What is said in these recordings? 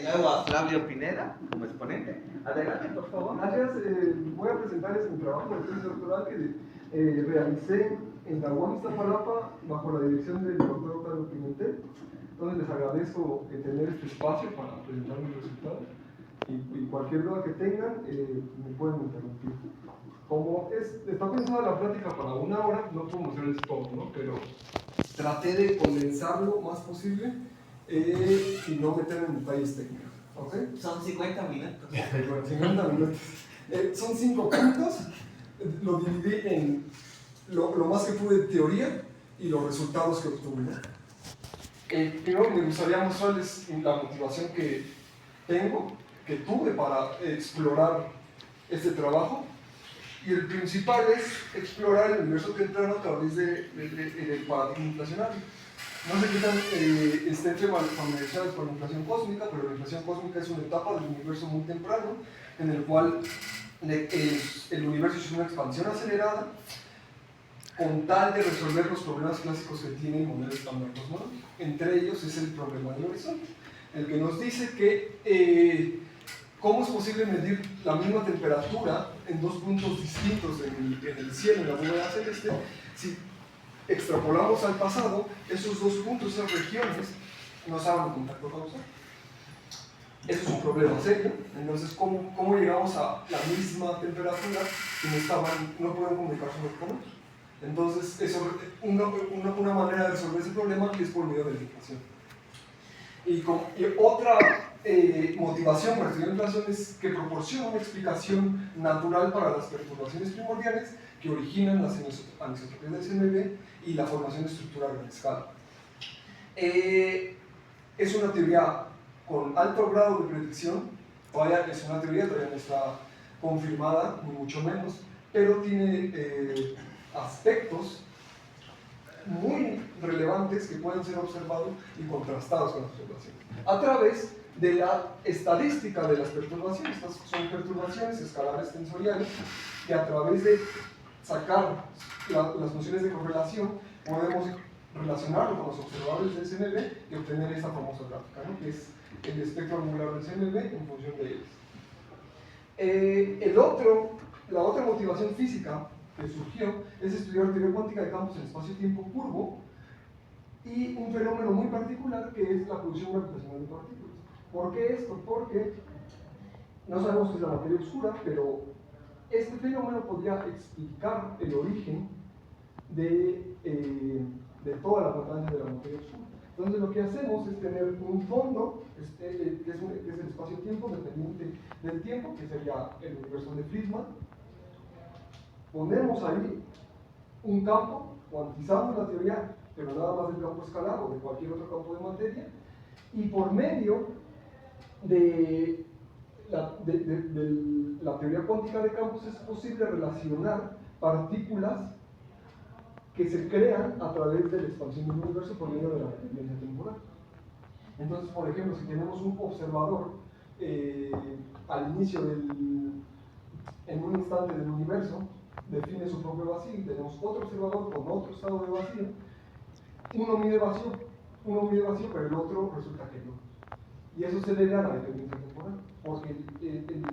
nuevo a Flavio Pineda como exponente. Adelante, por favor. Gracias. Voy a presentarles mi trabajo de tesis doctoral que realicé en la UAM Iztapalapa bajo la dirección del doctor Carlos Pimentel. Entonces les agradezco tener este espacio para presentar mis resultados y cualquier duda que tengan me pueden interrumpir. Como está pensada la plática para 1 hora, no podemos hacerles todo, ¿no? Pero traté de condensar lo más posible y no meterme en detalles técnicos. ¿Okay? Son 50 minutos. Okay, bueno, 50 minutos. Son 5 puntos. Lo dividí en lo más que pude de teoría y los resultados que obtuve. Primero me gustaría mostrarles la motivación que tuve para explorar este trabajo. Y el principal es explorar el universo temprano a través del paradigma inflacionario. No sé qué tan estén familiarizados con la inflación cósmica, pero la inflación cósmica es una etapa del universo muy temprano en el cual el universo es una expansión acelerada con tal de resolver los problemas clásicos que tiene el modelo estándar cosmológico. Entre ellos es el problema del horizonte, el que nos dice que ¿cómo es posible medir la misma temperatura en 2 puntos distintos en el cielo, en la bóveda celeste, si extrapolamos al pasado, esos 2 puntos, esas regiones, no estaban en contacto causal? Eso es un problema serio. Entonces, ¿cómo llegamos a la misma temperatura si no pueden comunicarse uno con otro? Entonces, una manera de resolver ese problema es por medio de la inflación. Y otra motivación para estudiar inflación es que proporciona una explicación natural para las perturbaciones primordiales que originan las anisotropías del CMB y la formación de estructura a gran escala. Es una teoría con alto grado de predicción, todavía es una teoría, todavía no está confirmada, ni mucho menos, pero tiene aspectos muy relevantes que pueden ser observados y contrastados con las observaciones a través de la estadística de las perturbaciones. Estas son perturbaciones escalares tensoriales que a través de sacar las funciones de correlación podemos relacionarlo con los observables del CMB y obtener esta famosa gráfica, ¿no? Que es el espectro angular del CMB en función de ellos. La otra motivación física que surgió es estudiar teoría cuántica de campos en espacio-tiempo curvo y un fenómeno muy particular que es la producción gravitacional de partículas. ¿Por qué esto? Porque no sabemos qué es la materia oscura, pero este fenómeno podría explicar el origen de toda la abundancia de la materia oscura. Entonces lo que hacemos es tener un fondo, que es el espacio-tiempo dependiente del tiempo, que sería el universo de Friedman. Ponemos ahí un campo, cuantizamos la teoría, pero nada más del campo escalar o de cualquier otro campo de materia, y por medio de la teoría cuántica de campos es posible relacionar partículas que se crean a través de la expansión del universo por medio de la dependencia temporal. Entonces, por ejemplo, si tenemos un observador al inicio en un instante del universo, define su propio vacío, y tenemos otro observador con otro estado de vacío, uno mide vacío, pero el otro resulta que no. Y eso se debe a la dependencia temporal, porque el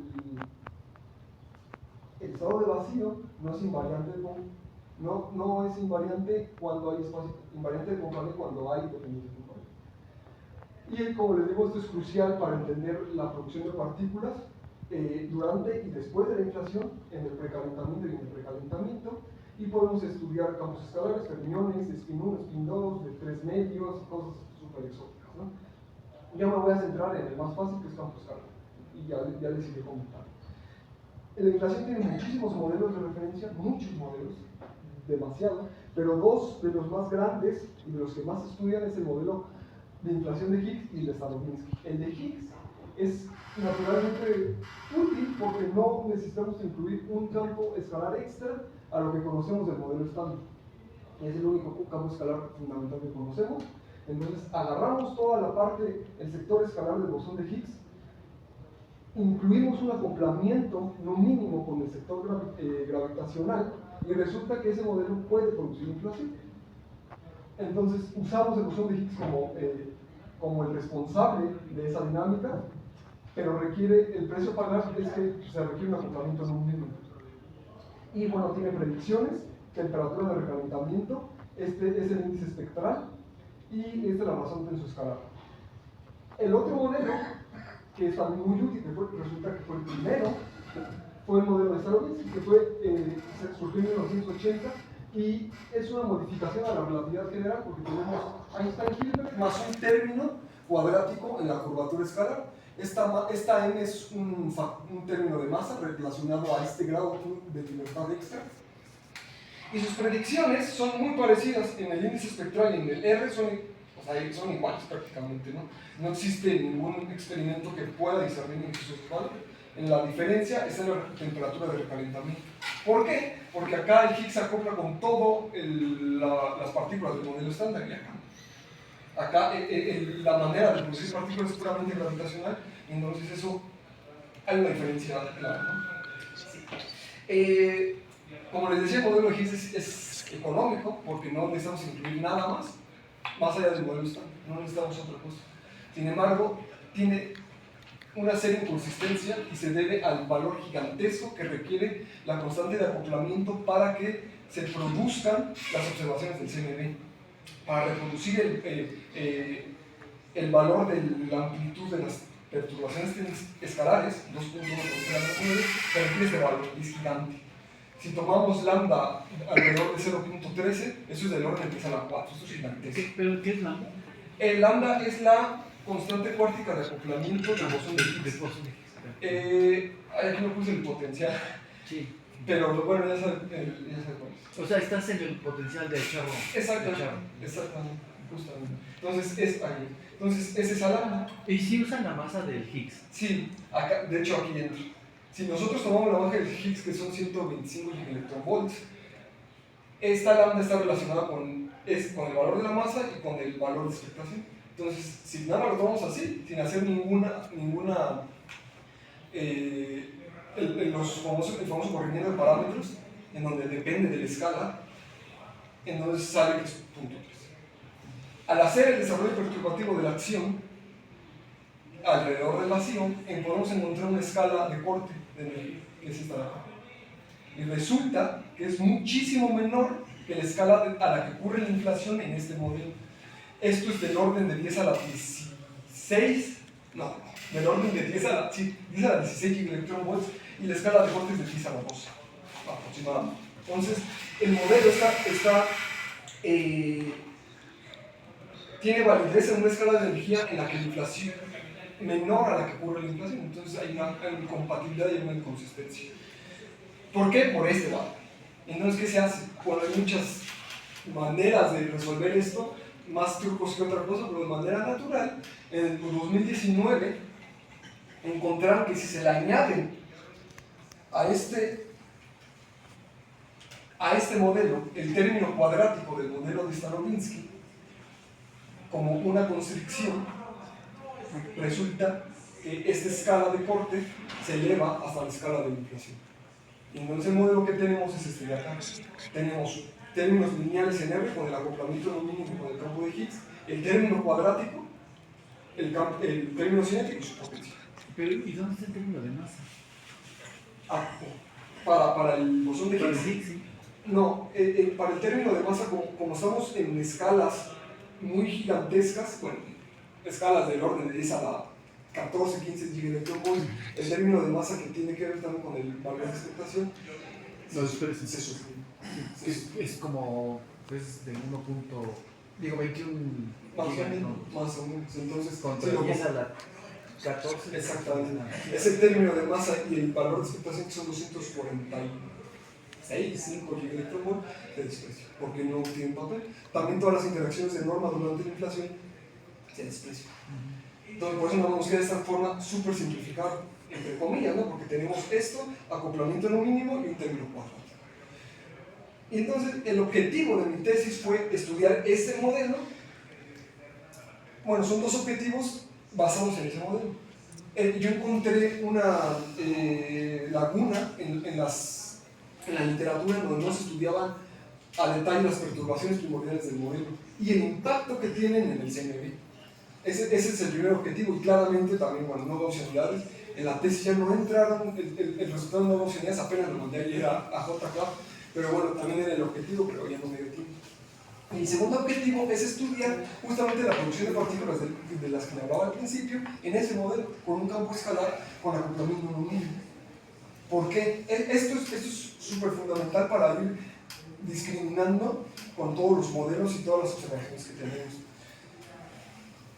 estado de vacío no es invariante no es invariante cuando hay espacio, invariante de Poincaré cuando hay dependencia temporal. Y como les digo, esto es crucial para entender la producción de partículas durante y después de la inflación, en el precalentamiento y en el precalentamiento, y podemos estudiar campos escalares, fermiones, spin 1, spin 2, de 3 medios, cosas súper exóticas, ¿no? Yo me voy a centrar en el más fácil, que es campo escalar, y ya les iré comentando. La inflación tiene muchísimos modelos de referencia, muchos modelos, demasiado, pero 2 de los más grandes y de los que más se estudian es el modelo de inflación de Higgs y el de Starobinsky. El de Higgs es naturalmente útil porque no necesitamos incluir un campo escalar extra a lo que conocemos del modelo estándar. Es el único campo escalar fundamental que conocemos. Entonces agarramos toda la parte, el sector escalar del bosón de Higgs, incluimos un acoplamiento no mínimo con el sector gravitacional y resulta que ese modelo puede producir inflación. Entonces usamos el bosón de Higgs como el responsable de esa dinámica pero requiere, el precio a pagar es que se requiere un acoplamiento en un mínimo. Y bueno, tiene predicciones, temperatura de recalentamiento, este es el índice espectral y esta es la razón tensoescalar. El otro modelo, que es también muy útil, que resulta que fue el primero, fue el modelo de Starobinsky, que surgió en 1980 y es una modificación a la relatividad general porque tenemos Einstein-Hilbert más un término cuadrático en la curvatura escalar. Esta m es un término de masa relacionado a este grado de libertad extra. Y sus predicciones son muy parecidas en el índice espectral y en el R, son iguales prácticamente, ¿no? No existe ningún experimento que pueda discernir entre sus iguales. En la diferencia está en la temperatura de recalentamiento. ¿Por qué? Porque acá el Higgs se acopla con todas las partículas del modelo estándar y acá la manera de producir partículas es puramente gravitacional, entonces eso hay una diferencia clara, ¿no? Sí. Como les decía, el modelo de Higgs es económico porque no necesitamos incluir nada más allá del modelo estándar, no necesitamos otra cosa. Sin embargo, tiene una serie de inconsistencias y se debe al valor gigantesco que requiere la constante de acoplamiento para que se produzcan las observaciones del CMB. Para reproducir el valor de la amplitud de las perturbaciones escalares, 2.1 por 3 se requiere este valor, es gigante. Si tomamos lambda alrededor de 0.13, eso es del orden que es a la 4, eso es gigantesco. ¿Pero qué es lambda? El lambda es la constante cuántica de acoplamiento del bosón de Higgs. Aquí no puse el potencial. Sí. Pero bueno, ya sabes cuál es. O sea, estás en el potencial del chorro. Exactamente, justamente. Entonces es ahí. Entonces es esa lambda. ¿Y si usan la masa del Higgs? Sí, acá, de hecho aquí entra. Si nosotros tomamos la masa del Higgs, que son 125 electronvolts, esta lambda está relacionada con el valor de la masa y con el valor de expectación. Entonces, si nada más lo tomamos así, sin hacer el famoso corrimiento de parámetros, en donde depende de la escala, entonces sale que es 0.3. Al hacer el desarrollo perturbativo de la acción alrededor del vacío, podemos encontrar una escala de corte de energía, que es esta de acá. Y resulta que es muchísimo menor que la escala a la que ocurre la inflación en este modelo. Esto es del orden de 10 a la 16, del orden de 10 a la 16 electronvolts, y la escala de corte es de 10 a la 12, aproximadamente. Entonces, el modelo tiene validez en una escala de energía en la que la inflación menor a la que ocurre la inflación. Entonces, hay una incompatibilidad y una inconsistencia. ¿Por qué? Por este valor. Entonces, ¿qué se hace? Bueno, hay muchas maneras de resolver esto, más trucos que otra cosa, pero de manera natural. En el 2019 encontraron que si se le añaden a este modelo el término cuadrático del modelo de Starobinsky como una constricción, resulta que esta escala de corte se eleva hasta la escala de inflación. Y entonces el modelo que tenemos es este de acá. Tenemos términos lineales en R con el acoplamiento no mínimo con el campo de Higgs, el término cuadrático, el término cinético y su potencia. Pero, ¿y dónde está el término de masa? Para el bosón de Para Higgs. el Higgs, sí. No, para el término de masa, como estamos en escalas muy gigantescas, bueno, escalas del orden de 10 a la 14, 15 gigaelectronvolts, el término de masa que tiene que ver también con el valor de expectación, se sufre. Es como, pues, de 21 Más o menos. Entonces, contra sí, 10 a la 14. exactamente. Es el término de masa y el valor de expectación que son 246,5 gigaelectronvolts de desprecio, porque no tienen papel. También todas las interacciones de norma durante la inflación se desprecian. Entonces, por eso nos queda esta forma súper simplificada, entre comillas, ¿no? Porque tenemos esto, acoplamiento no mínimo y un término cuadrático. Y entonces, el objetivo de mi tesis fue estudiar este modelo. Bueno, son dos objetivos basados en ese modelo. Yo encontré una laguna en la literatura en donde no se estudiaban a detalle las perturbaciones primordiales del modelo y el impacto que tienen en el CMB. Ese es el primer objetivo y claramente también, bueno, no gaussianidades. En la tesis ya no entraron, el resultado de no gaussianidades apenas lo mandé ayer a JClub, pero bueno, también era el objetivo, pero ya no me dio tiempo. Y el segundo objetivo es estudiar justamente la producción de partículas de las que le hablaba al principio en ese modelo, con un campo escalar con acoplamiento no mínimo. ¿Por qué? Esto es súper fundamental para ir discriminando con todos los modelos y todas las observaciones que tenemos.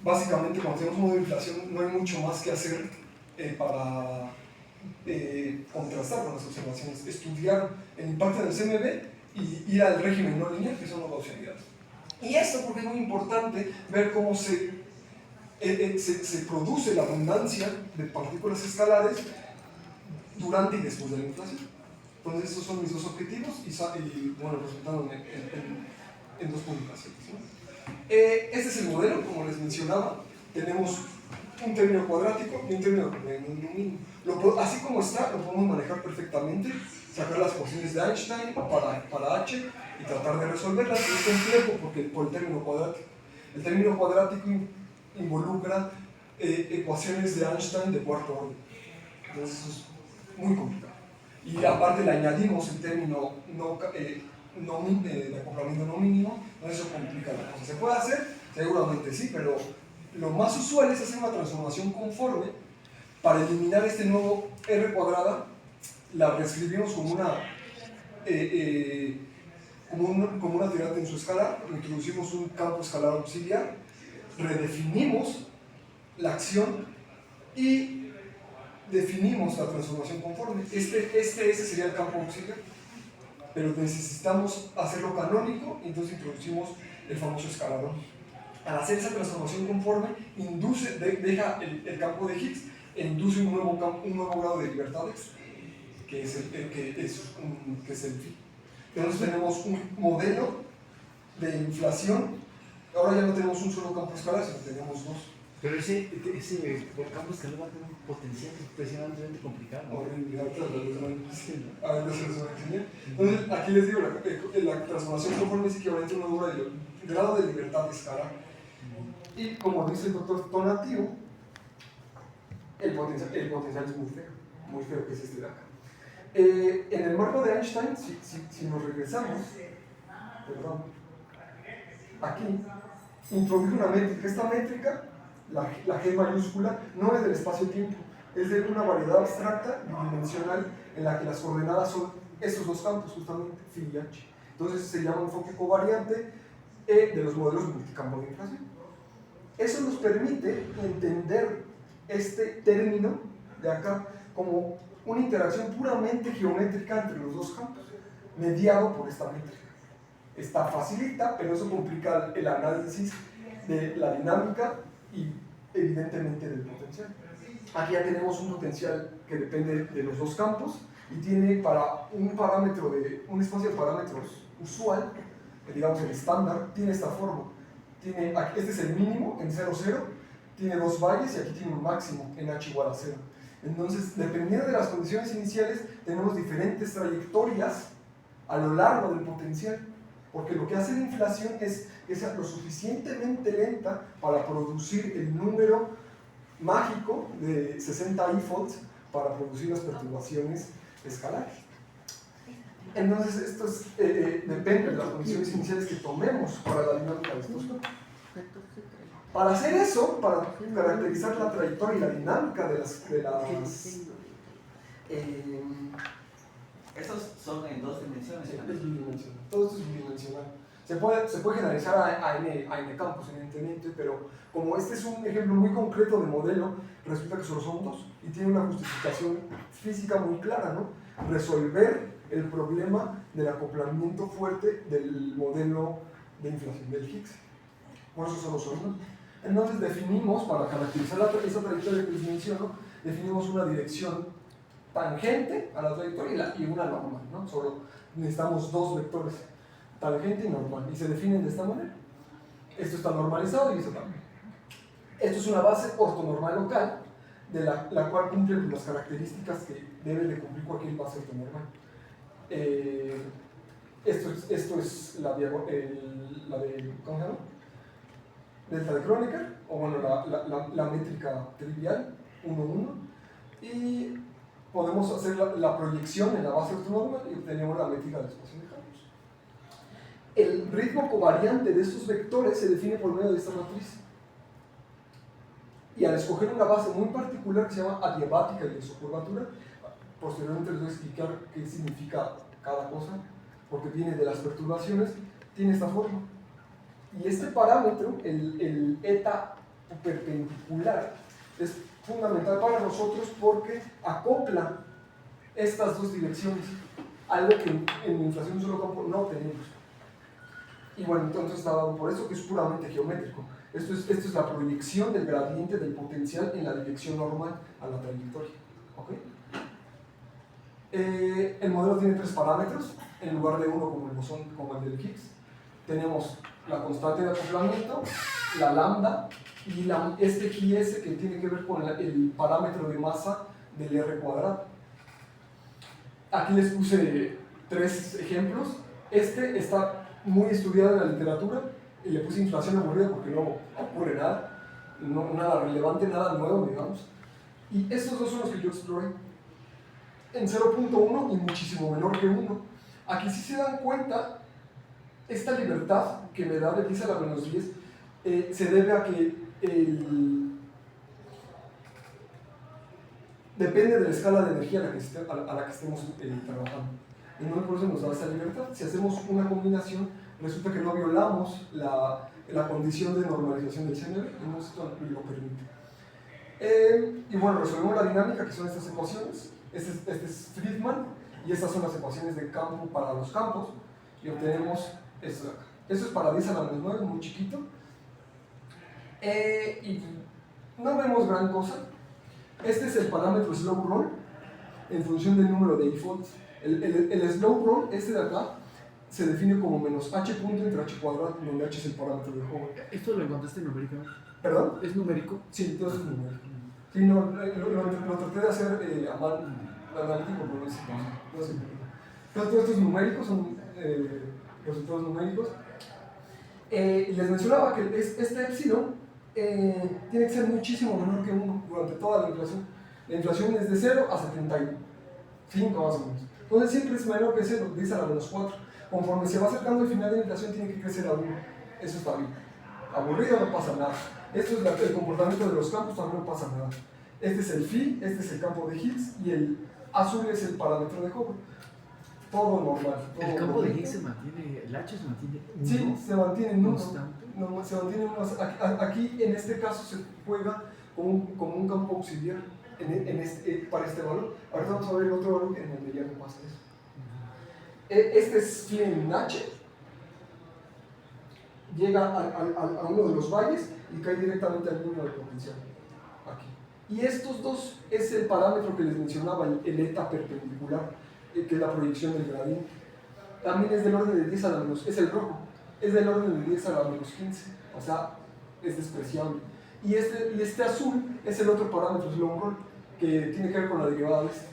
Básicamente, cuando tenemos un modelo de inflación, no hay mucho más que hacer para contrastar con las observaciones, estudiar el impacto del CMB y ir al régimen no lineal, que son las gaussianidades. Y esto porque es muy importante ver cómo se produce la abundancia de partículas escalares durante y después de la inflación. Entonces, esos son mis dos objetivos y bueno, resultaron en dos publicaciones, ¿no? Este es el modelo, como les mencionaba. Tenemos un término cuadrático y un término mínimo. Así como está, lo podemos manejar perfectamente, sacar las ecuaciones de Einstein para H y tratar de resolverlas. Es complejo por el término cuadrático. El término cuadrático involucra ecuaciones de Einstein de cuarto orden. Entonces eso es muy complicado. Y aparte le añadimos el término de acoplamiento no mínimo, entonces eso complica la cosa. ¿Se puede hacer? Seguramente sí, pero lo más usual es hacer una transformación conforme para eliminar este nuevo r cuadrada. La reescribimos como una tirante en su escalar, introducimos un campo escalar auxiliar, redefinimos la acción y definimos la transformación conforme. Ese sería el campo auxiliar, pero necesitamos hacerlo canónico, entonces introducimos el famoso escalarón. Al hacer esa transformación conforme, deja el campo de Higgs e induce un nuevo grado de libertades, que es el phi. Entonces tenemos un modelo de inflación. Ahora ya no tenemos un solo campo escalar, sino tenemos dos. Pero ese campo escalar va a tener un potencial impresionantemente complicado, ¿no? Horrible, ahorita lo les voy a enseñar. Entonces, aquí les digo, la transformación conforme es equivalente a un nuevo grado de libertad de escalar. Y como dice el doctor Tonatiuh, el potencial es muy feo que es este de acá. En el marco de Einstein, si nos regresamos, perdón, aquí introduje una métrica. Esta métrica, la G mayúscula, no es del espacio-tiempo, es de una variedad abstracta bidimensional en la que las coordenadas son estos dos campos, justamente phi y h. Entonces se llama enfoque covariante de los modelos multicampo de inflación. Eso nos permite entender este término de acá como una interacción puramente geométrica entre los dos campos, mediado por esta métrica. Esta facilita, pero eso complica el análisis de la dinámica y evidentemente del potencial. Aquí ya tenemos un potencial que depende de los dos campos y tiene para un espacio de parámetros usual, digamos el estándar, tiene esta forma. Este es el mínimo en 0, 0, tiene dos valles y aquí tiene un máximo en h igual a 0. Entonces, dependiendo de las condiciones iniciales, tenemos diferentes trayectorias a lo largo del potencial, porque lo que hace la inflación es que sea lo suficientemente lenta para producir el número mágico de 60 e-folds para producir las perturbaciones escalares. Entonces, esto depende de las condiciones iniciales que tomemos para la dinámica de estos campos. Para hacer eso, para caracterizar la trayectoria y la dinámica de las Estos son en dos dimensiones. es bidimensional. Todo esto es bidimensional. Se puede generalizar a n campos, evidentemente, pero como este es un ejemplo muy concreto de modelo, resulta que solo son dos y tiene una justificación física muy clara, ¿no? Resolver el problema del acoplamiento fuerte del modelo de inflación del Higgs. Por eso solo son dos. Entonces definimos, para caracterizar esa trayectoria que les menciono, definimos una dirección tangente a la trayectoria y una normal, ¿no? Solo necesitamos dos vectores, tangente y normal, y se definen de esta manera. Esto está normalizado y esto también. Esto es una base ortonormal local, de la cual cumple las características que debe de cumplir cualquier base ortonormal. Esto es la de, ¿cómo se llama? delta de Kronecker, o bueno, la métrica trivial, 1, 1, y podemos hacer la proyección en la base ortonormal y obtenemos la métrica de expansión de campos. El ritmo covariante de estos vectores se define por medio de esta matriz. Y al escoger una base muy particular que se llama adiabática y isocurvatura, posteriormente les voy a explicar qué significa cada cosa, porque viene de las perturbaciones, tiene esta forma. Y este parámetro, el eta perpendicular, es fundamental para nosotros porque acopla estas dos direcciones, algo que en inflación de un solo campo no tenemos. Y bueno, entonces está dado por eso que es puramente geométrico. Esto es la proyección del gradiente del potencial en la dirección normal a la trayectoria. ¿Okay? El modelo tiene 3 parámetros, en lugar de uno como el bosón, como el del Higgs. Tenemos la constante de acoplamiento, la lambda y este GS que tiene que ver con el parámetro de masa del R cuadrado. Aquí les puse 3 ejemplos. Este está muy estudiado en la literatura y le puse inflación aburrida porque no ocurre nada, nada relevante, nada nuevo, digamos. Y estos dos son los que yo exploré en 0.1 y muchísimo menor que 1. Aquí sí se dan cuenta, esta libertad que me da de 10 a la menos 10 se debe a que depende de la escala de energía a la que estemos trabajando. Y no por eso nos da esa libertad. Si hacemos una combinación, resulta que no violamos la condición de normalización del CNV, y esto lo permite. Y bueno, resolvemos la dinámica, que son estas ecuaciones. Este es Friedman, y estas son las ecuaciones de campo para los campos, y obtenemos esto de acá. Esto es para 10 a la menos 9, muy chiquito. Y no vemos gran cosa. Este es el parámetro slow roll en función del número de e-folds. El slow roll, este de acá, se define como menos h punto entre h cuadrado, donde h es el parámetro de Hoover. ¿Esto lo encontraste numérico? ¿Perdón? ¿Es numérico? Sí, todo es numérico. Sí, no, lo traté de hacer a mano analítico, pero no es todo esto es numérico, son resultados numéricos. Les mencionaba que este epsilon tiene que ser muchísimo menor que 1 durante toda la inflación. La inflación es de 0 a 75 más o menos. Entonces siempre es menor que 0, 10 a la menos 4. Conforme se va acercando al final de la inflación tiene que crecer a 1. Eso está bien. Aburrido, no pasa nada. Esto es el comportamiento de los campos, también no pasa nada. Este es el phi, este es el campo de Higgs y el azul es el parámetro de Hoover. Todo normal. Todo ¿El campo de normal. Higgs se mantiene, el H se mantiene? Sí, se mantiene en 1. Constante. No, se mantiene en 1. Aquí en este caso se juega como un campo auxiliar para este valor. Ahorita vamos a ver el otro valor en donde ya no pasa eso. Este es phi en H. Llega a uno de los valles y cae directamente al número de potencial. Aquí. Y estos dos es el parámetro que les mencionaba, el eta perpendicular, que es la proyección del gradiente. También es del orden de 10 a la menos, es el rojo, es del orden de 10 a la menos 15, o sea, es despreciable. Y este azul es el otro parámetro, slow roll, que tiene que ver con la derivada de este.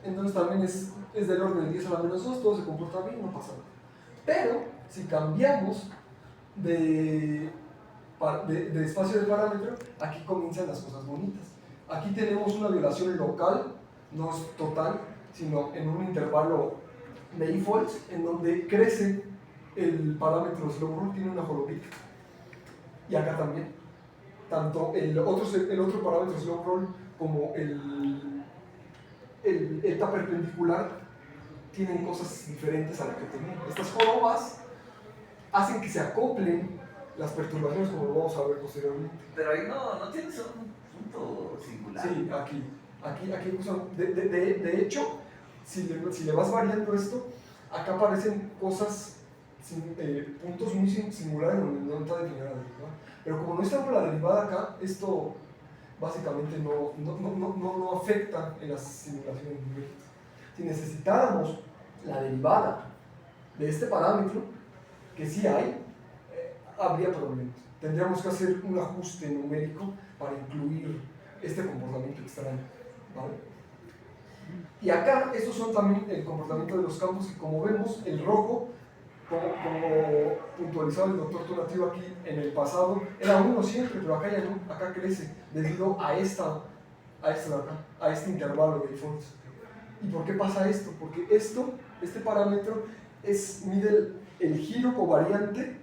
Entonces también es del orden de 10 a la menos 2, todo se comporta bien, no pasa nada. Pero, si cambiamos de espacio de parámetro, aquí comienzan las cosas bonitas. Aquí tenemos una violación local, no es total, sino en un intervalo de e-folds, en donde crece el parámetro slow roll, tiene una holopita. Y acá también. Tanto el otro parámetro slow roll como el eta perpendicular tienen cosas diferentes a lo que tenían. Estas jorobas hacen que se acoplen las perturbaciones, como lo vamos a ver posteriormente. Pero ahí no tienes un punto singular. Sí, aquí de hecho, si le vas variando esto, acá aparecen cosas, puntos muy singulares donde no está definida la derivada. Pero como no está por la derivada acá, esto básicamente no afecta en las simulaciones numéricas. Si necesitáramos la derivada de este parámetro, que sí hay, habría problemas. Tendríamos que hacer un ajuste numérico para incluir este comportamiento extraño, ¿vale? Y acá, estos son también el comportamiento de los campos, que como vemos, el rojo como puntualizaba el doctor Tonatiuh aquí, en el pasado era 1 siempre, pero acá ya no, acá crece debido a este intervalo de Fourier. ¿Y por qué pasa esto? Porque este parámetro mide el giro covariante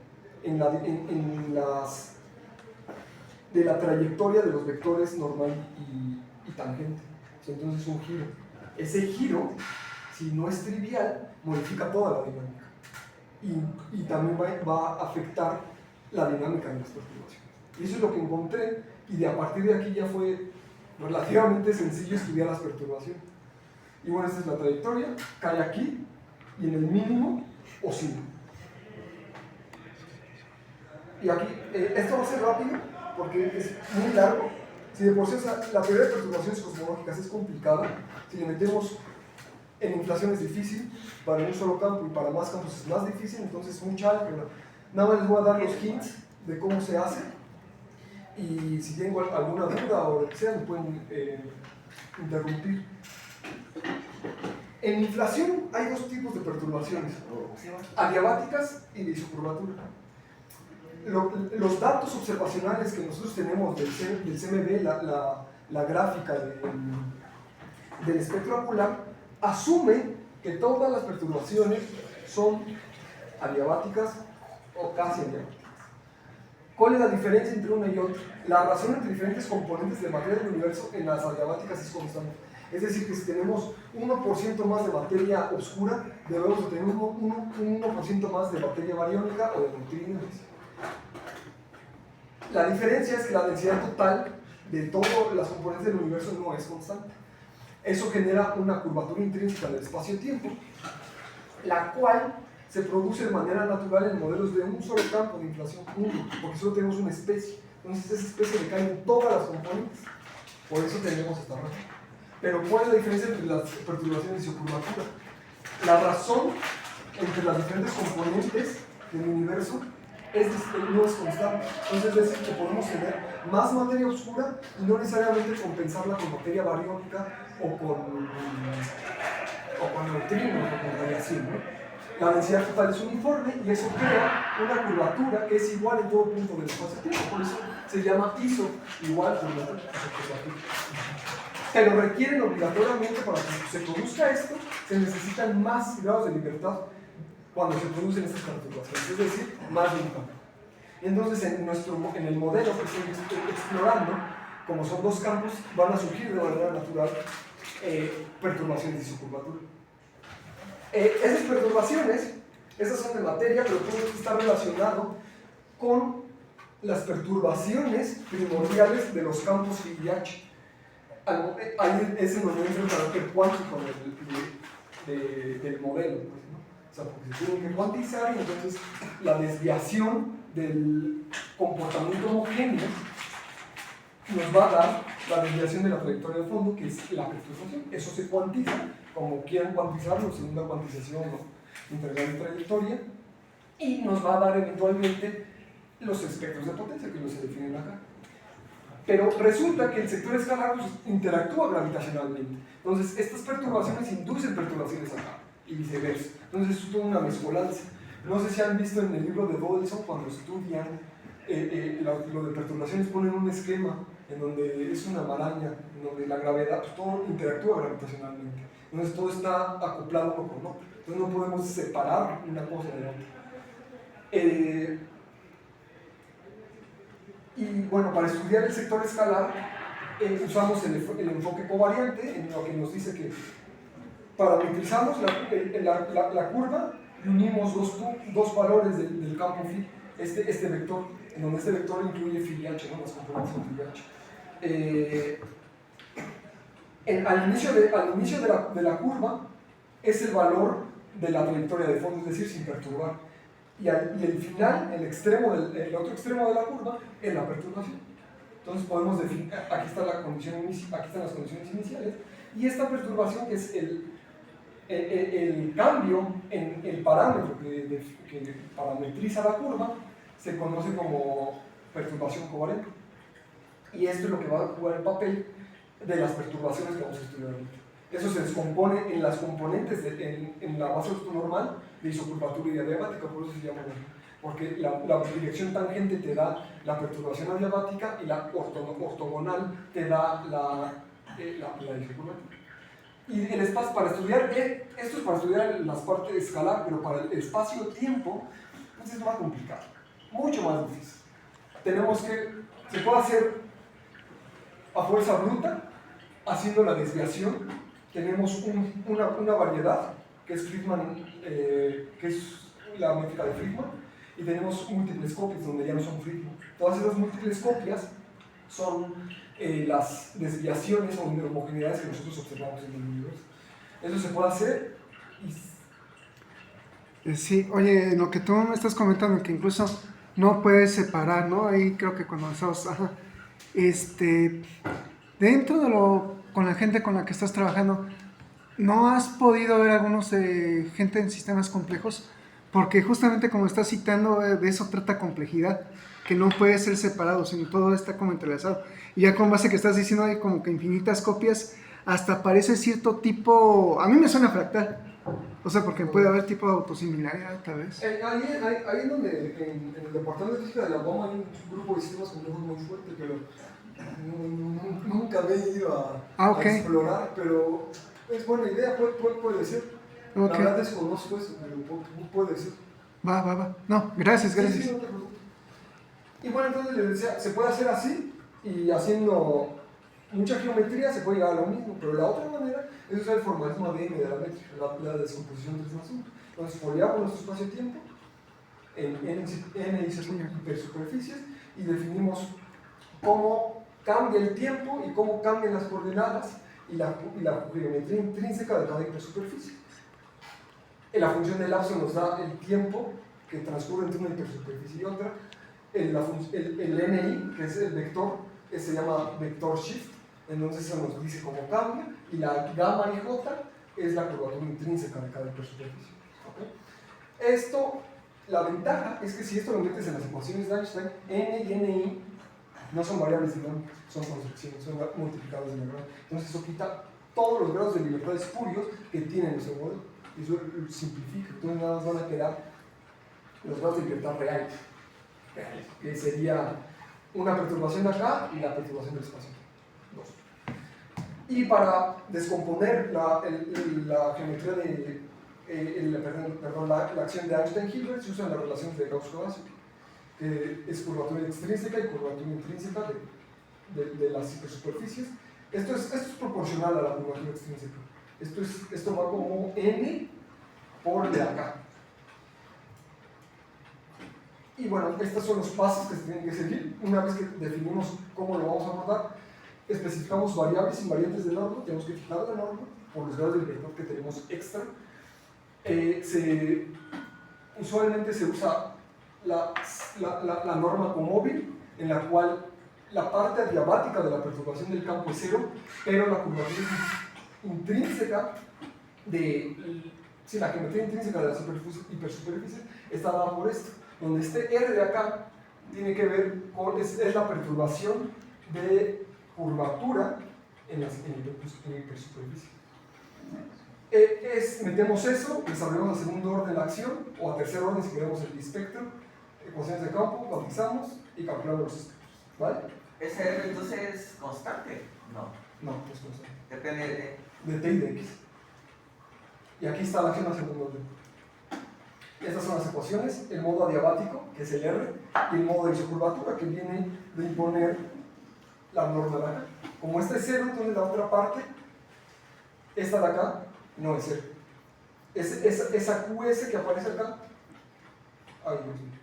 de la trayectoria de los vectores normal y tangente. Entonces un giro. Ese giro, si no es trivial, modifica toda la dinámica. Y también va a afectar la dinámica de las perturbaciones. Y eso es lo que encontré, y a partir de aquí ya fue relativamente sencillo estudiar las perturbaciones. Y bueno, esta es la trayectoria, cae aquí, y en el mínimo oscila. Y aquí, esto va a ser rápido, porque es muy largo. Si de por sí, la teoría de perturbaciones cosmológicas es complicada, si le metemos en inflación es difícil, para un solo campo y para más campos es más difícil, entonces mucha álgebra. Nada más les voy a dar los hints de cómo se hace, y si tienen alguna duda o lo que sea, me pueden interrumpir. En inflación hay 2 tipos de perturbaciones, adiabáticas y de isocurvatura. Los datos observacionales que nosotros tenemos del CMB, la gráfica del espectro angular, asume que todas las perturbaciones son adiabáticas o casi adiabáticas. ¿Cuál es la diferencia entre una y otra? La razón entre diferentes componentes de materia del universo en las adiabáticas es constante. Es decir, que si tenemos 1% más de materia oscura, debemos de tener un 1% más de materia bariónica o de neutrinos. La diferencia es que la densidad total de todas las componentes del universo no es constante. Eso genera una curvatura intrínseca del espacio-tiempo, la cual se produce de manera natural en modelos de un solo campo de inflación único, porque solo tenemos una especie. Entonces esa especie le cae en todas las componentes. Por eso tenemos esta razón. Pero ¿cuál es la diferencia entre las perturbaciones y su curvatura? La razón entre las diferentes componentes del universo no es constante. Entonces es decir que podemos tener más materia oscura y no necesariamente compensarla con materia bariónica o con neutrinos o con radiación, ¿no? La densidad total es uniforme y eso crea una curvatura que es igual en todo punto del espacio-tiempo. Por eso se llama ISO, igual curvatura. Pero requieren obligatoriamente, para que se produzca esto, se necesitan más grados de libertad cuando se producen estas perturbaciones, es decir, más de un campo. Entonces, en el modelo que estoy explorando, como son 2 campos, van a surgir de manera natural perturbaciones de su curvatura. Esas perturbaciones, esas son de materia, pero todo esto está relacionado con las perturbaciones primordiales de los campos phi y h. Ahí es en donde entra el carácter cuántico del modelo, pues, ¿no? O sea, porque se tienen que cuantizar y entonces la desviación del comportamiento homogéneo nos va a dar la desviación de la trayectoria de fondo, que es la perturbación. Eso se cuantiza, como quieran cuantizarlo, según la cuantización, ¿no?, integral de trayectoria, y nos va a dar eventualmente los espectros de potencia, que no se definen acá. Pero resulta que el sector escalar pues, interactúa gravitacionalmente. Entonces, estas perturbaciones inducen perturbaciones acá, y viceversa. Entonces, es toda una mezcolanza. No sé si han visto en el libro de Dodelson, cuando estudian lo de perturbaciones, ponen un esquema en donde es una maraña, en donde la gravedad, pues, todo interactúa gravitacionalmente. Entonces, todo está acoplado uno con otro. Entonces, no podemos separar una cosa de otra. Y bueno, para estudiar el sector escalar usamos el enfoque covariante, en lo que nos dice que parametrizamos la curva y unimos dos valores del campo phi, este vector, en donde este vector incluye phi y h, ¿no?, las componentes de phi y h. Al inicio de la curva es el valor de la trayectoria de fondo, es decir, sin perturbar. Y el final, el otro extremo de la curva, es la perturbación. Entonces podemos definir, aquí están las condiciones iniciales, y esta perturbación, que es el cambio en el parámetro que parametriza la curva, se conoce como perturbación covariante. Y esto es lo que va a jugar el papel de las perturbaciones que vamos a estudiar ahorita. Eso se descompone en las componentes, en la base ortonormal de isocurvatura y adiabática, por eso se llama porque la dirección tangente te da la perturbación adiabática y la ortogonal te da la isocurvatura. Y el espacio, para estudiar, esto es para estudiar las partes escalar, pero para el espacio-tiempo pues es más complicado, mucho más difícil. Se puede hacer a fuerza bruta, haciendo la desviación. Tenemos una variedad, que es Friedman, que es la métrica de Friedman, y tenemos múltiples copias donde ya no son Friedman. Todas esas múltiples copias son las desviaciones o homogeneidades que nosotros observamos en el universo. Eso se puede hacer y... Sí, oye, lo que tú me estás comentando, que incluso no puedes separar, ¿no? Ahí creo que cuando estamos, dentro de con la gente con la que estás trabajando, ¿no has podido ver algunos gente en sistemas complejos? Porque justamente como estás citando, de eso trata complejidad, que no puede ser separado, sino todo está como entrelazado. Y ya con base que estás diciendo, hay como que infinitas copias, hasta parece cierto tipo, a mí me suena fractal. O sea, porque puede haber tipo de autosimilaridad, tal vez. Ahí en donde, en el departamento de física de la UAM hay un grupo de sistemas complejos muy fuerte, pero nunca me he ido a explorar, pero es buena idea, puede ser. Okay. La verdad desconozco eso, pero puede ser. Va. No, gracias. Sí, no te preocupes. Y bueno, entonces les decía, se puede hacer así, y haciendo mucha geometría se puede llegar a lo mismo, pero la otra manera es usar el formalismo ADM de la métrica, la descomposición 3 más 1. Entonces, foliamos nuestro espacio-tiempo en n hipersuperficies y definimos cómo cambia el tiempo y cómo cambian las coordenadas y la geometría intrínseca de cada hipersuperficie. La función del lapso nos da el tiempo que transcurre entre una hipersuperficie y otra. El NI, que es el vector, se llama vector shift, entonces eso nos dice cómo cambia, y la gamma y j es la curvatura intrínseca de cada hipersuperficie. ¿Okay? La ventaja es que si esto lo metes en las ecuaciones de Einstein, n y ni no son variables dinámicas, son construcciones, son multiplicadas de la grado. Entonces eso quita todos los grados de libertad espurios que tiene nuestro modelo, y eso lo simplifica. Entonces nada más van a quedar los grados de libertad reales, que sería una perturbación acá y la perturbación del espacio. 2. Y para descomponer la geometría la acción de Einstein-Hilbert se usan las relaciones de Gauss-Kodasik, que es curvatura extrínseca y curvatura intrínseca de las hipersuperficies. Esto es proporcional a la curvatura extrínseca. Esto va como n por de acá. Y bueno, estos son los pasos que se tienen que seguir. Una vez que definimos cómo lo vamos a abordar, especificamos variables invariantes de norma, tenemos que fijar la norma por los grados de libertad que tenemos extra. Usualmente se usa la norma comóvil, en la cual la parte adiabática de la perturbación del campo es 0, pero la curvatura intrínseca la geometría intrínseca de las hipersuperficies está dada por esto, donde este R de acá tiene que ver con es la perturbación de curvatura en hipersuperficie. Metemos eso, desarrollamos a segundo orden la acción, o a tercer orden si queremos el espectro, ecuaciones de campo, bautizamos y calculamos los espectros. ¿Vale? ¿Ese R entonces es constante? No. No, es constante. Depende de T y de X. Y aquí está la acción a segundo orden. Estas son las ecuaciones, el modo adiabático, que es el R, y el modo de isocurvatura, que viene de imponer la norma de acá. Como esta es 0, entonces la otra parte, esta de acá, no es 0. Esa QS que aparece acá, ay Dios mío,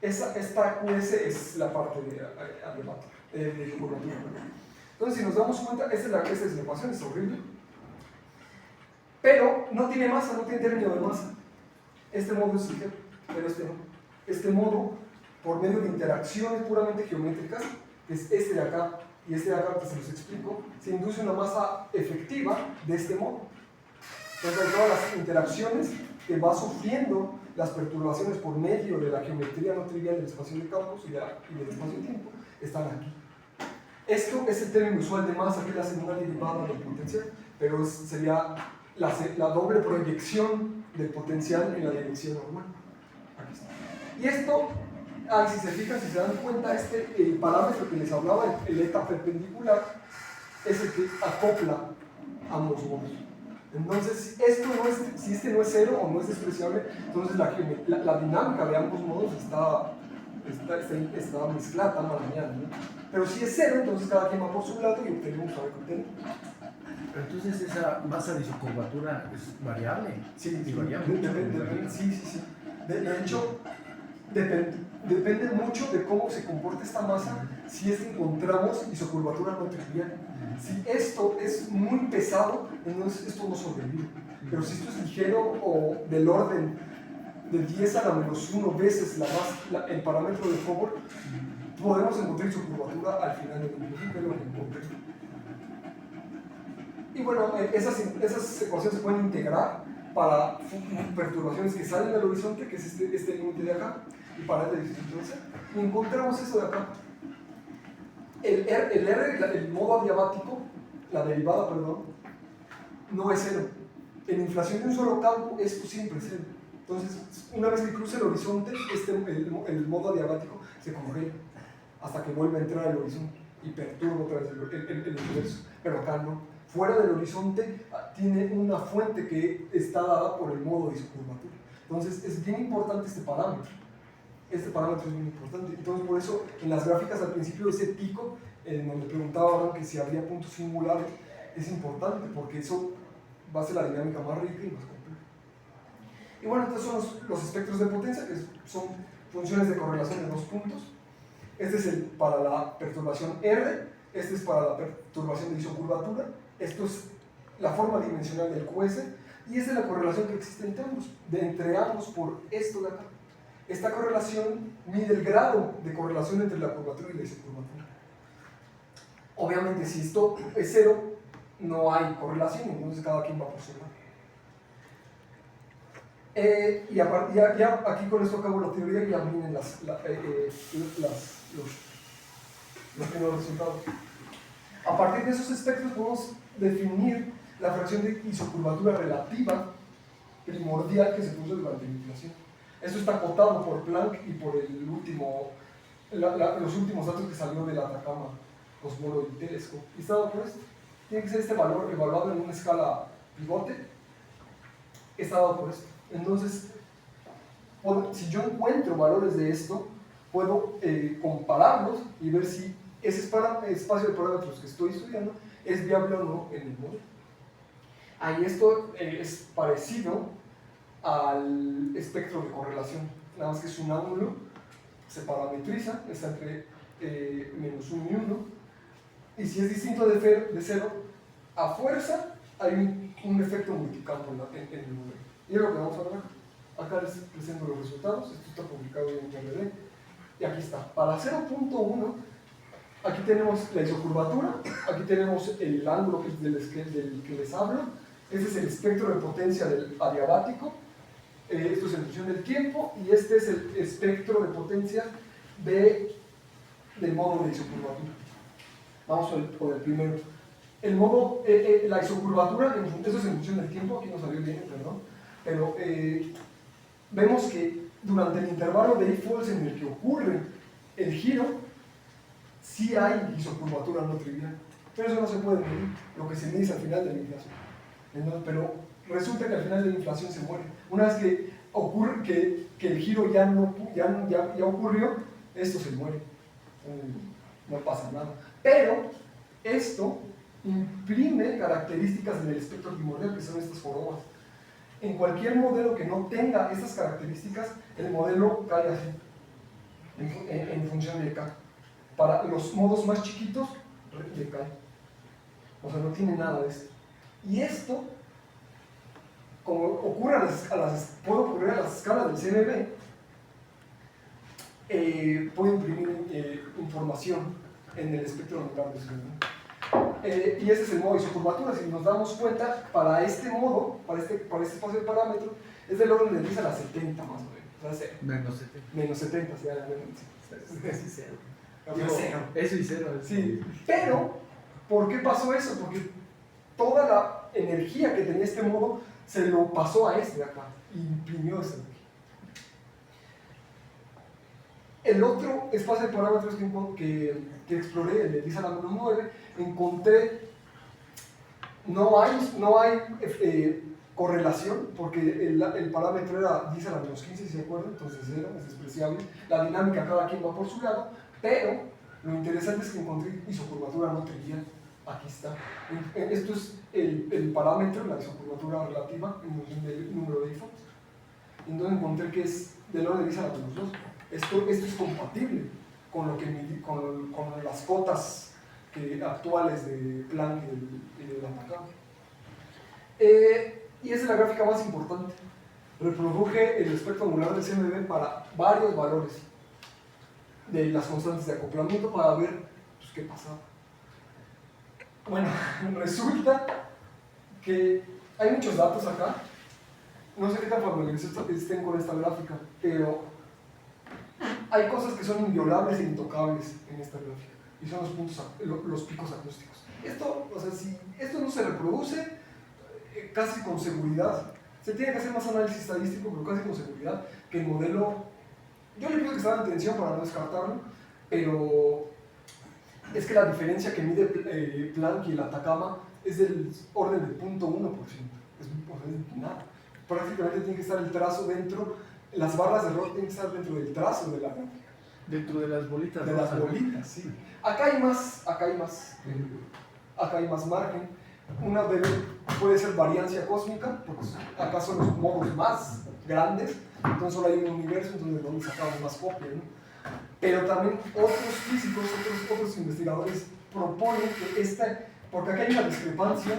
esta QS es la parte de adiabática, de isocurvatura. Entonces, si nos damos cuenta, esta es la ecuación, es horrible. Pero no tiene masa, no tiene término de masa. Este modo es ligero, pero este modo, por medio de interacciones puramente geométricas, que es este de acá y este de acá, que se los explico, se induce una masa efectiva de este modo. Entonces, hay todas las interacciones que va sufriendo las perturbaciones por medio de la geometría no trivial del espacio de campos y del espacio-tiempo están aquí. Esto es el término usual de masa que le hacen una derivada del potencial, pero sería la doble proyección del potencial en la dirección normal. Aquí está. Y esto, si se fijan, si se dan cuenta, el parámetro que les hablaba, el eta perpendicular, es el que acopla ambos modos. Entonces, si este no es cero o no es despreciable, entonces la dinámica de ambos modos está mezclada, está marañada, ¿no? Pero si es cero, entonces cada quien va por su lado y obtenemos algo que obtenemos. Pero entonces esa masa de isocurvatura es variable. Sí, Y varía mucho. sí. De hecho, depende mucho de cómo se comporta esta masa si es que encontramos isocurvatura no trivial. Si esto es muy pesado, entonces esto no sobrevive. Pero si esto es ligero o del orden de 10 a la menos 1 veces el parámetro de Hubble, podemos encontrar isocurvatura al final del equilibrio, pero lo encontré. Y bueno, esas ecuaciones se pueden integrar para perturbaciones que salen del horizonte, que es este límite de acá, y para el de distancia. Y encontramos eso de acá. El modo adiabático, la derivada, perdón, no es cero. En inflación de un solo campo, esto siempre es cero. Entonces, una vez que cruce el horizonte, el modo adiabático se congela hasta que vuelve a entrar al horizonte y perturba otra vez el universo. Pero acá no. Fuera del horizonte tiene una fuente que está dada por el modo de isocurvatura. Entonces, es bien importante este parámetro. Este parámetro es muy importante. Entonces, por eso, en las gráficas al principio de ese pico, en donde preguntaban que si había puntos singulares, es importante porque eso va a ser la dinámica más rica y más compleja. Y bueno, estos son los espectros de potencia, que son funciones de correlación de dos puntos. Este es para la perturbación R, este es para la perturbación de isocurvatura, esto es la forma dimensional del QS, y esta es la correlación que existe entre ambos por esto de acá. Esta correlación mide el grado de correlación entre la curvatura y la isocurvatura. Obviamente, si esto es cero, no hay correlación, entonces cada quien va por su lado. Ya aquí con esto acabo la teoría y ya vienen los primeros resultados. A partir de esos espectros podemos definir la fracción de isocurvatura relativa primordial que se produce durante la inflación. Esto está acotado por Planck y por los últimos datos que salió del Atacama Cosmology Telescope. Y está dado por esto. Tiene que ser este valor evaluado en una escala pivote. Está dado por esto. Entonces, si yo encuentro valores de esto, puedo compararlos y ver si ese espacio de parámetros que estoy estudiando es viable o no en el modelo. Ahí esto es parecido al espectro de correlación, nada más que es un ángulo, se parametriza, está entre menos 1 y 1, y si es distinto de 0, a fuerza hay un efecto multicampo en el modelo. Y es lo que vamos a ver acá. Acá les presento los resultados, esto está publicado en RD, y aquí está. Para 0.1, aquí tenemos la isocurvatura, aquí tenemos el ángulo del que les hablo, este es el espectro de potencia del adiabático, esto es en función del tiempo, y este es el espectro de potencia del modo de isocurvatura. Vamos por el primero. El modo, la isocurvatura, eso es en función del tiempo, aquí no salió bien, perdón, pero vemos que durante el intervalo de Eiffel en el que ocurre el giro, sí hay isocurvatura no trivial, pero eso no se puede medir, lo que se mide es al final de la inflación. Entonces, pero resulta que al final de la inflación se muere. Una vez que ocurre que el giro ya ocurrió, esto se muere, no pasa nada. Pero esto imprime características en el espectro primordial, que son estas formas. En cualquier modelo que no tenga estas características, el modelo cae así, en función de K. Para los modos más chiquitos, decae. O sea, no tiene nada de esto. Y esto, como ocurre puede ocurrir a las escalas del CMB, puede imprimir información en el espectro angular del CMB. Y este es el modo de isocurvatura. Si nos damos cuenta, para este modo, para este espacio de parámetro, es del orden de 10 a la 70 más o menos. O sea, Menos 70. menos 70, sí, había Digo, cero. eso y cero. Sí, pero ¿por qué pasó eso? Porque toda la energía que tenía este modo se lo pasó a este de acá, y imprimió esa energía. El otro espacio de parámetros que exploré, el de 10 a la menos 9, encontré, no hay correlación, porque el parámetro era 10 a la menos 15, si se acuerdan, entonces 0, es despreciable. La dinámica, cada quien va por su lado, pero lo interesante es que encontré isocurvatura no trivial. Aquí está. Esto es el parámetro, la isocurvatura relativa, en función del número de iPhones. Entonces encontré que es del orden de 10 a la menos 2. Esto es compatible con las cotas actuales de Planck y de Lamarck. Y esa es la gráfica más importante. Reproduje el espectro angular del CMB para varios valores de las constantes de acoplamiento para ver pues, qué pasaba. Bueno, resulta que hay muchos datos acá. No sé qué tan familiarizados estén con esta gráfica, pero hay cosas que son inviolables e intocables en esta gráfica, y son los picos acústicos. Esto, o sea, si esto no se reproduce, casi con seguridad, se tiene que hacer más análisis estadístico, pero casi con seguridad, que el modelo, yo le pienso que estaba en tensión para no descartarlo, pero es que la diferencia que mide Planck y el Atacama es del orden del 0.1%, es nada. Prácticamente tiene que estar el trazo dentro, las barras de error tienen que estar dentro del trazo de la gráfica. Dentro de las bolitas. De las bolitas, sí. Acá hay más margen. Una puede ser variancia cósmica, porque acá son los modos más grandes, entonces solo hay un universo, entonces donde sacamos más copias, ¿no? Pero también otros físicos, otros investigadores proponen que porque acá hay una discrepancia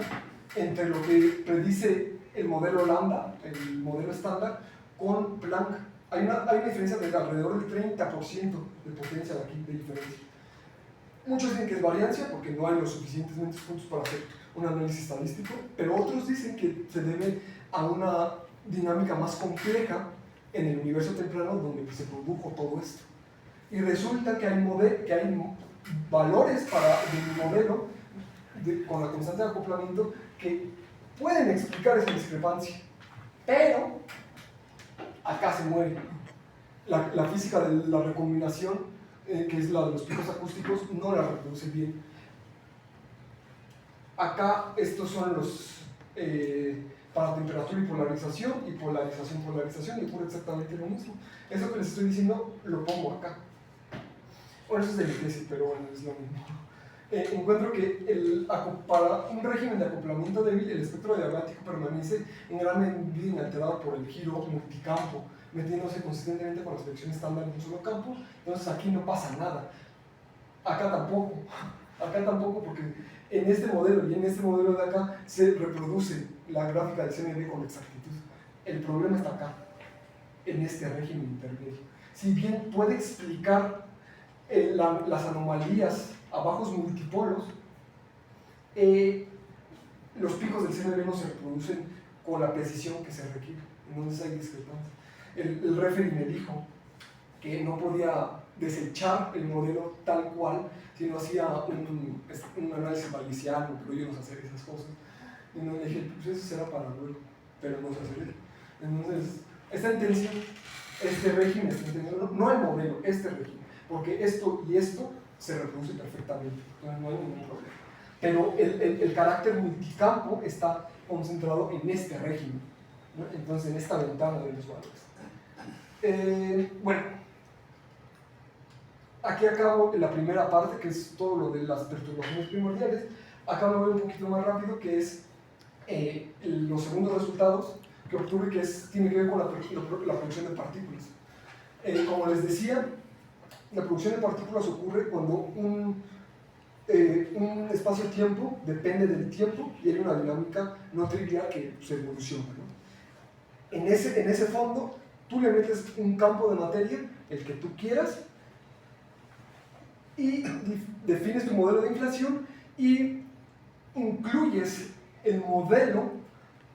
entre lo que predice el modelo lambda, el modelo estándar, con Planck. Hay una diferencia de alrededor del 30% de potencia de aquí de diferencia. Muchos dicen que es variancia porque no hay los suficientes puntos para hacer un análisis estadístico, pero otros dicen que se debe a una dinámica más compleja en el universo temprano donde se produjo todo esto. Y resulta que hay valores de mi modelo con la constante de acoplamiento que pueden explicar esa discrepancia, pero acá se muere. La física de la recombinación, que es la de los picos acústicos, no la reproduce bien. Acá estos son los para temperatura y polarización, y ocurre exactamente lo mismo. Eso que les estoy diciendo lo pongo acá. Bueno, eso es de mi tesis, pero bueno, es lo mismo. Encuentro que para un régimen de acoplamiento débil, el espectro diabático permanece en gran medida inalterado por el giro multicampo, metiéndose consistentemente con la selección estándar en un solo campo. Entonces aquí no pasa nada. Acá tampoco, porque en este modelo y en este modelo de acá se reproduce la gráfica del CMB con exactitud. El problema está acá, en este régimen intermedio. Si bien puede explicar las anomalías a bajos multipolos, los picos del CMB no se reproducen con la precisión que se requiere, entonces hay discrepancia. El referee me dijo que no podía desechar el modelo tal cual, sino hacía un análisis bayesiano, pero yo no sé hacer esas cosas. Y no le dije, pues eso será para luego, pero no sé hacer eso. Entonces, está en tensión, este régimen está en tensión, no el modelo, este régimen, porque esto y esto se reproduce perfectamente, entonces no hay ningún problema. Pero el carácter multicampo está concentrado en este régimen, ¿no? Entonces en esta ventana de los valores. Bueno, aquí acabo la primera parte, que es todo lo de las perturbaciones primordiales. Acá me voy un poquito más rápido, que es los segundos resultados que obtuve, que tiene que ver con la producción de partículas. Como les decía, la producción de partículas ocurre cuando un espacio-tiempo depende del tiempo y hay una dinámica no trivial que se evoluciona, ¿no? En ese fondo, tú le metes un campo de materia, el que tú quieras, y defines tu modelo de inflación y incluyes el modelo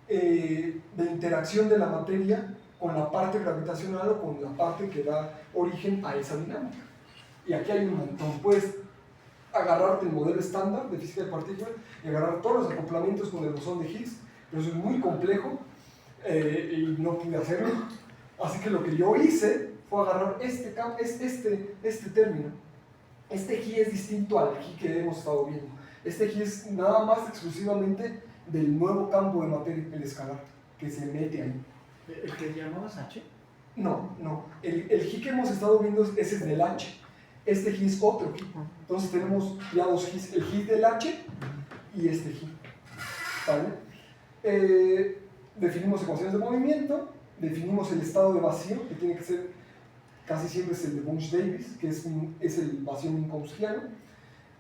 de interacción de la materia con la parte gravitacional o con la parte que da origen a esa dinámica. Y aquí hay un montón. Puedes agarrarte el modelo estándar de física de partículas y agarrar todos los acoplamientos con el bosón de Higgs, pero eso es muy complejo y no pude hacerlo. Así que lo que yo hice fue agarrar este término. Este G es distinto al G que hemos estado viendo. Este G es nada más exclusivamente del nuevo campo de materia, el escalar, que se mete ahí. ¿El que llamabas H? No. El G que hemos estado viendo ese es del H. Este G es otro G. Entonces tenemos ya dos Gs, el G del H y este G. ¿Vale? Definimos ecuaciones de movimiento, definimos el estado de vacío, que tiene que ser, casi siempre es el de Bunch-Davis, que es el vacío minkowskiano,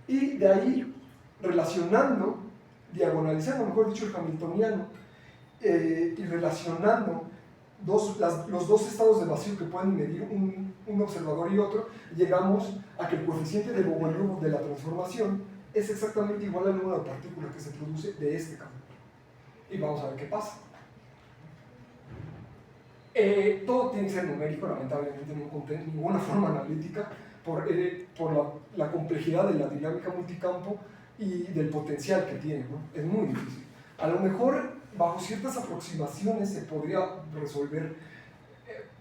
y de ahí relacionando, diagonalizando, mejor dicho, el hamiltoniano, y relacionando los dos estados de vacío que pueden medir un observador y otro, llegamos a que el coeficiente de Bogoliubov de la transformación es exactamente igual al número de partículas que se produce de este campo. Y vamos a ver qué pasa. Todo tiene que ser numérico, lamentablemente no encontré ninguna forma analítica por la complejidad de la dinámica multicampo y del potencial que tiene, ¿no? Es muy difícil. A lo mejor, bajo ciertas aproximaciones se podría resolver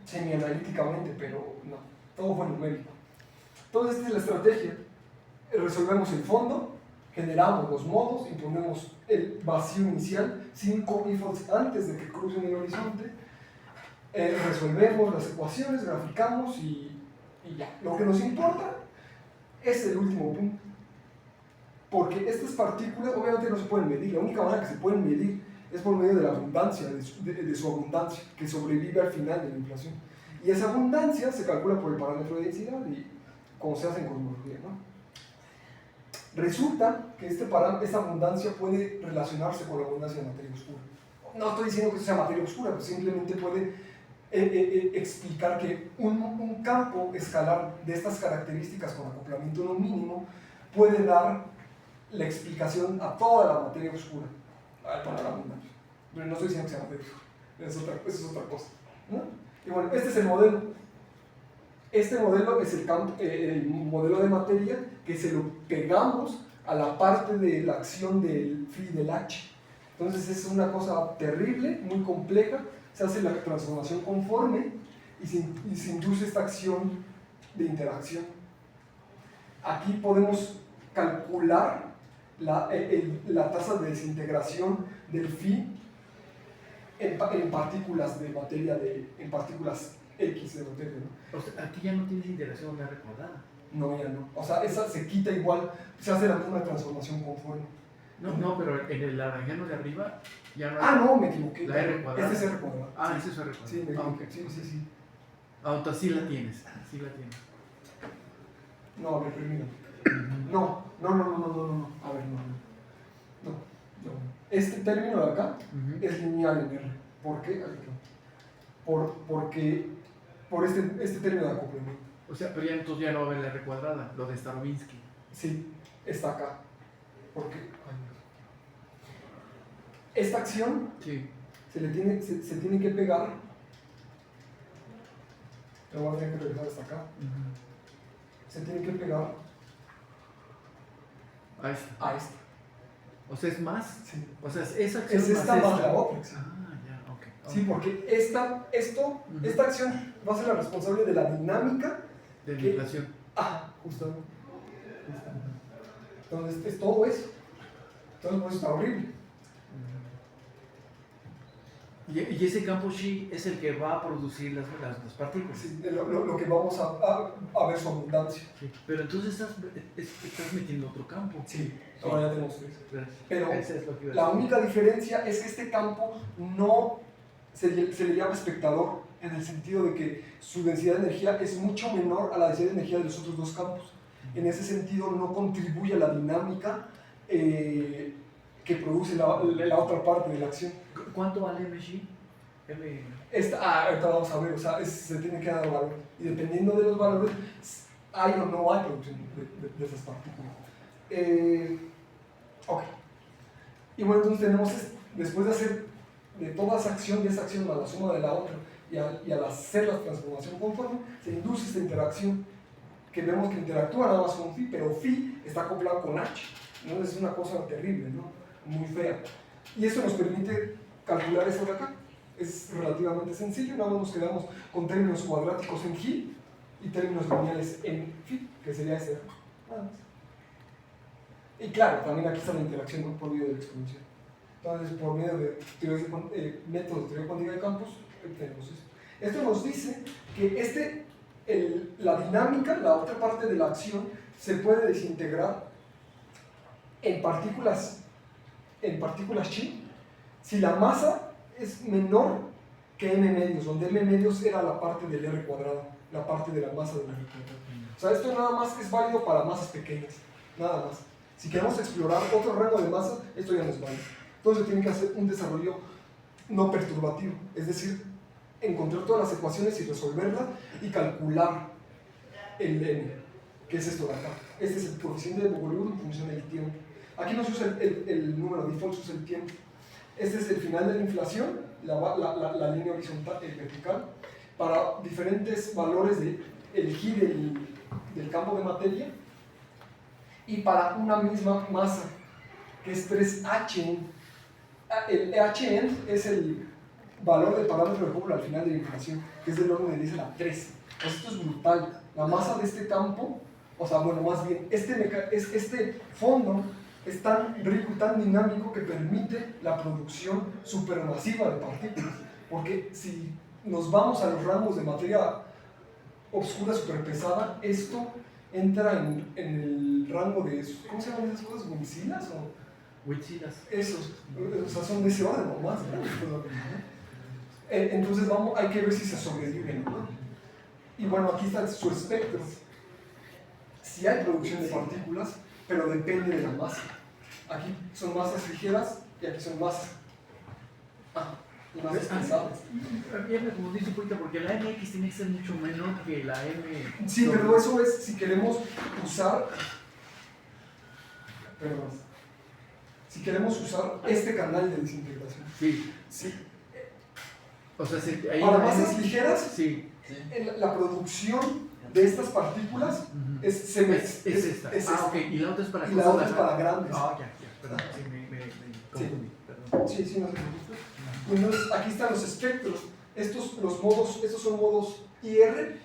semianalíticamente, pero no, todo fue numérico. Entonces, esta es la estrategia. Resolvemos el fondo, generamos los modos, imponemos el vacío inicial, 5 IFOs antes de que crucen el horizonte, resolvemos las ecuaciones, graficamos y ya. Lo que nos importa es el último punto. Porque estas partículas obviamente no se pueden medir, la única manera que se pueden medir es por medio de la abundancia, de su abundancia, que sobrevive al final de la inflación. Y esa abundancia se calcula por el parámetro de densidad y como se hace en cosmología, ¿no? Resulta que esta abundancia puede relacionarse con la abundancia de materia oscura. No estoy diciendo que esto sea materia oscura, pero simplemente puede explicar que un campo escalar de estas características con acoplamiento no mínimo puede dar la explicación a toda la materia oscura para la abundancia. Pero no estoy diciendo que sea materia oscura, eso es otra cosa, ¿no? Y bueno, este es el modelo. Este modelo es el modelo de materia que se lo pegamos a la parte de la acción del phi del H. Entonces es una cosa terrible, muy compleja, se hace la transformación conforme y se induce esta acción de interacción. Aquí podemos calcular la tasa de desintegración del phi en partículas de materia, en partículas X de materia, ¿no? O sea, aquí ya no tienes interacción de recordada. No, ya no. O sea, esa se quita igual, se hace la misma transformación conforme. No, pero en el laranjano de arriba ya no hay. Ah, no, me equivoqué. La R cuadrada. Este es R cuadrada. Ah, ese es R cuadrada. Sí, me equivoqué. Ok. Sí. Ah, entonces sí la tienes. Sí la tienes. No, a ver, primero. No. A ver, no. Este término de acá es lineal en R. ¿Por qué? Porque por este término de acoplamiento. O sea, pero ya entonces ya no va a haber la R cuadrada, lo de Starobinsky. Sí, está acá. Porque esta acción Sí. se tiene que pegar. Te voy a tener que regresar hasta acá. Se tiene que pegar Ahí está. a esta. O sea, es más. Sí. O sea, es esa acción Es esta más la otra. Sí. Ah, ya, ok. Sí, porque esta acción va a ser la responsable de la dinámica De la ¿qué? inflación. Justamente. Entonces es todo eso. Entonces pues está horrible. Y ese campo Xi es el que va a producir las partículas. Sí, lo que vamos a ver su abundancia. Sí. Pero entonces estás metiendo otro campo. Sí, ahora ya tenemos tres. Pero Ese es lo que iba a la decir. única diferencia es que este campo no se le llama espectador, en el sentido de que su densidad de energía es mucho menor a la densidad de energía de los otros dos campos. En ese sentido no contribuye a la dinámica que produce la otra parte de la acción. ¿Cuánto vale MXI? Ahorita vamos a ver, o sea, se tiene que dar valor. Y dependiendo de los valores, hay o no hay producción de esas partículas. Ok. Y bueno, entonces tenemos, después de hacer de toda esa acción más la suma de la otra, y al hacer la transformación conforme, se induce esta interacción que vemos que interactúa nada más con phi, pero phi está acoplado con h. Entonces es una cosa terrible, ¿no? Muy fea. Y eso nos permite calcular eso de acá. Es relativamente sencillo, nada más nos quedamos con términos cuadráticos en g y términos lineales en phi, que sería ese. Nada más. Y claro, también aquí está la interacción, ¿no? Por medio de la exponencial. Entonces, por medio de métodos de teoría cuántica de campos, tenemos esto. Esto nos dice que la dinámica, la otra parte de la acción, se puede desintegrar en partículas chi si la masa es menor que m medios, donde m medios era la parte del r cuadrado, la parte de la masa del r cuadrado. O sea, esto nada más es válido para masas pequeñas, nada más. Si queremos explorar otro rango de masa, esto ya no es válido. Entonces tiene que hacer un desarrollo no perturbativo, es decir, encontrar todas las ecuaciones y resolverlas y calcular el n, que es esto de acá. Este es el coeficiente de Bogoliubov en función del tiempo. Aquí no se usa el número default, se usa el tiempo. Este es el final de la inflación, la línea horizontal, vertical, para diferentes valores del G del campo de materia y para una misma masa, que es 3Hn. El Hn es el valor del parámetro de Hubble al final de la inflación, que es del orden de 10 a la 13. Pues esto es brutal. La masa de este campo, o sea, bueno, más bien, este fondo es tan rico y tan dinámico que permite la producción supermasiva de partículas. Porque si nos vamos a los rangos de materia oscura superpesada, esto entra en el rango de, ¿cómo se llaman esas cosas? ¿Witzilas? Witzilas. Esos, o sea, son de ese orden o más, ¿no? Entonces hay que ver si se sobreviven, ¿no? Y bueno, aquí está su espectro. Si hay producción de partículas, pero depende de la masa. Aquí son masas ligeras y aquí son masas pesadas. Ya me confundí un poquito porque la MX tiene que ser mucho menor que la M. Sí, pero eso es si queremos usar. Perdón. Si queremos usar este canal de desintegración. Sí. Sí. O sea, ahí para masas ligeras, sí. la producción de estas partículas es esta. esta. Ok. Y la otra es para y la otra es para grandes. Ya, perdón. Sí, me confundí. Perdón. Sí, no se preocupe. Y entonces aquí están los espectros. Estos son modos IR,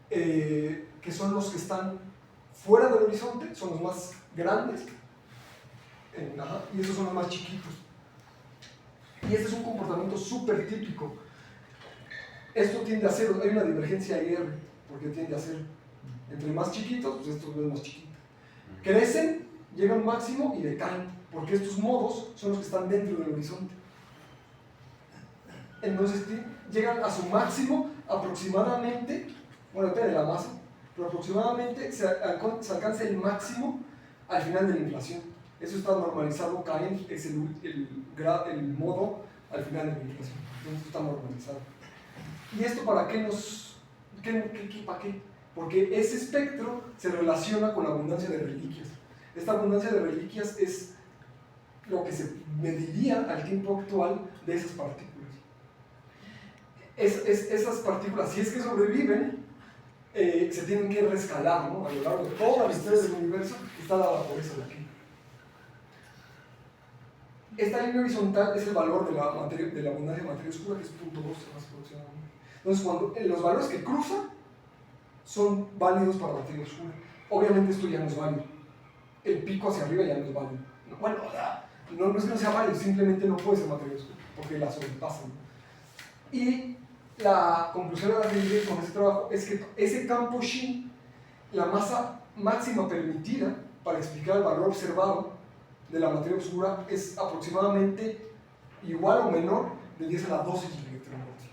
que son los que están fuera del horizonte, son los más grandes, y estos son los más chiquitos. Y este es un comportamiento súper típico. Esto tiende a cero, hay una divergencia IR, porque tiende a cero. Entre más chiquitos, pues estos ven más chiquitos. Crecen, llegan a un máximo y decaen, porque estos modos son los que están dentro del horizonte. Entonces llegan a su máximo aproximadamente, bueno, depende de la masa, pero aproximadamente se alcanza el máximo al final de la inflación. Eso está normalizado, caen, es el modo al final de la inflación. Entonces está normalizado. ¿Y esto para qué para qué? Porque ese espectro se relaciona con la abundancia de reliquias. Esta abundancia de reliquias es lo que se mediría al tiempo actual de esas partículas. Esas partículas, si es que sobreviven, se tienen que rescalar, ¿no? A lo largo de toda la historia del universo, está dada por eso de aquí. Esta línea horizontal es el valor de la abundancia de materia oscura, que es 0.2 aproximadamente. Entonces, los valores que cruzan son válidos para materia oscura. Obviamente esto ya no es válido. El pico hacia arriba ya no es válido. Bueno, no es que no sea válido, simplemente no puede ser materia oscura, porque la sobrepasan. Y la conclusión a la que llegué con este trabajo es que ese campo Xi, la masa máxima permitida para explicar el valor observado de la materia oscura, es aproximadamente igual o menor de 10 a la 12 electronvoltios.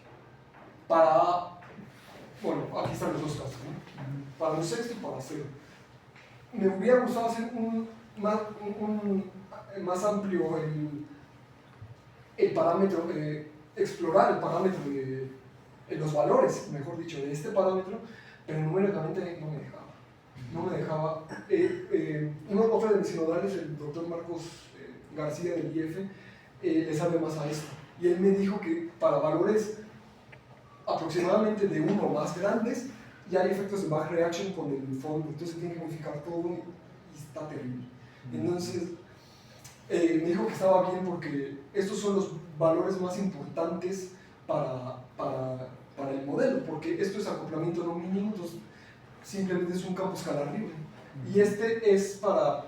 Bueno, aquí están los dos casos, ¿no? Para un sexto y para cero. Me hubiera gustado hacer más amplio el parámetro, explorar el parámetro de los valores, mejor dicho, de este parámetro, pero numéricamente no me dejaba. Otro de mis sinodales, el doctor Marcos García del IF, le sabe más a esto. Y él me dijo que para valores aproximadamente de 1 o más grandes, y hay efectos de back reaction con el fondo, entonces tiene que modificar todo y está terrible. Entonces, me dijo que estaba bien porque estos son los valores más importantes para el modelo, porque esto es acoplamiento no mínimo, entonces simplemente es un campo escalar libre. Y este es para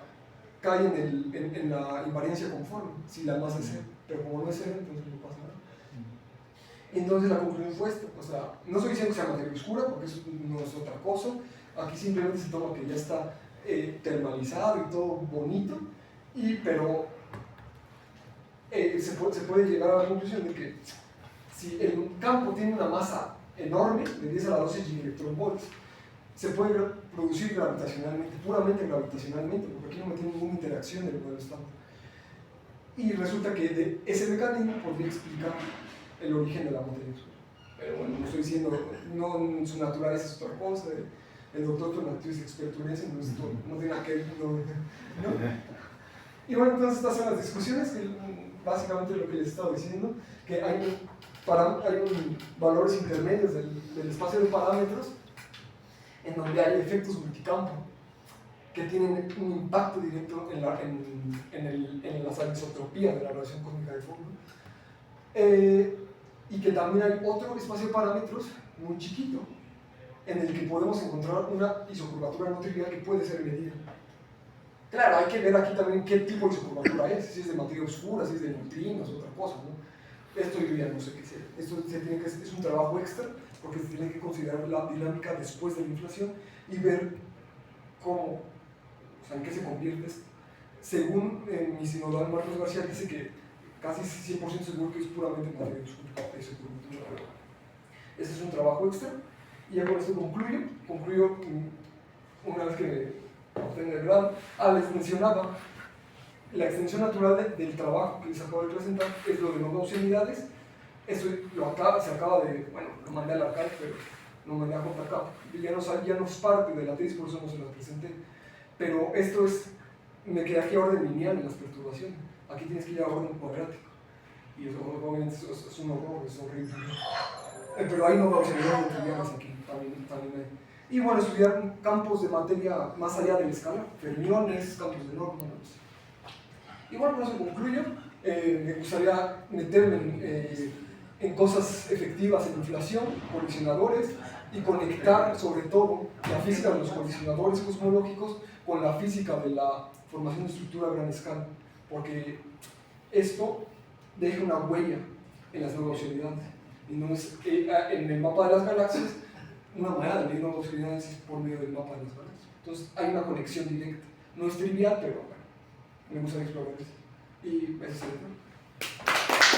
cae en la invariancia conforme, si la masa es cero, pero como no es cero, entonces no pasa nada. Entonces la conclusión fue esta, o sea, no estoy diciendo que sea materia oscura, porque eso no es otra cosa, aquí simplemente se toma que ya está termalizado y todo bonito, pero se puede llegar a la conclusión de que si el campo tiene una masa enorme, de 10 a la 12 gigaelectronvolts, se puede producir gravitacionalmente, puramente gravitacionalmente, porque aquí no me tiene ninguna interacción del modelo estándar. Y resulta que de ese mecanismo podría explicar el origen de la materia oscura. Pero bueno, no estoy diciendo, no, su naturaleza es otra cosa, el doctor Tonatiuh es experto en eso, entonces no tiene nada que ver, ¿no? Y bueno, entonces estas son las discusiones, que básicamente lo que les estaba diciendo, que hay valores intermedios del espacio de parámetros en donde hay efectos multicampo que tienen un impacto directo en las anisotropías de la radiación cósmica de fondo, y que también hay otro espacio de parámetros muy chiquito en el que podemos encontrar una isocurvatura no trivial que puede ser medida. Claro, hay que ver aquí también qué tipo de isocurvatura es, si es de materia oscura, si es de neutrinos, otra cosa, ¿no? Esto yo ya no sé qué sea. Esto es un trabajo extra, porque se tiene que considerar la dinámica después de la inflación y ver cómo, o sea, en qué se convierte esto. Según mi sinodal Marcos García, dice que casi 100% seguro que es puramente materia oscura. Ese es un trabajo extra. Y ya con esto concluyo una vez que obtenga el grado. Les mencionaba la extensión natural del trabajo que les acabo de presentar, es lo de no gaussianidades. Eso se acaba de, bueno, lo mandé al archive, pero lo mandé a JK. Ya no es parte de la tesis, por eso no se las presenté. Pero esto me quedé aquí a orden lineal en las perturbaciones. Aquí tienes que ir a orden cuadrático. Y eso obviamente es un horror, es horrible. Pero hay no gaussianidades triviales aquí, también hay. Y bueno, estudiar campos de materia más allá del escalar, fermiones, campos de norma, no sé. Y bueno, con eso concluyo. Me gustaría meterme en cosas efectivas en inflación, colisionadores, y conectar sobre todo la física de los colisionadores cosmológicos con la física de la formación de estructura a gran escala, porque esto deja una huella en las no gaussianidades. Y no es, en el mapa de las galaxias, una manera de medir no gaussianidades es por medio del mapa de las galaxias. Entonces hay una conexión directa. No es trivial, pero bueno, me gustaría explorar eso. Y eso es todo.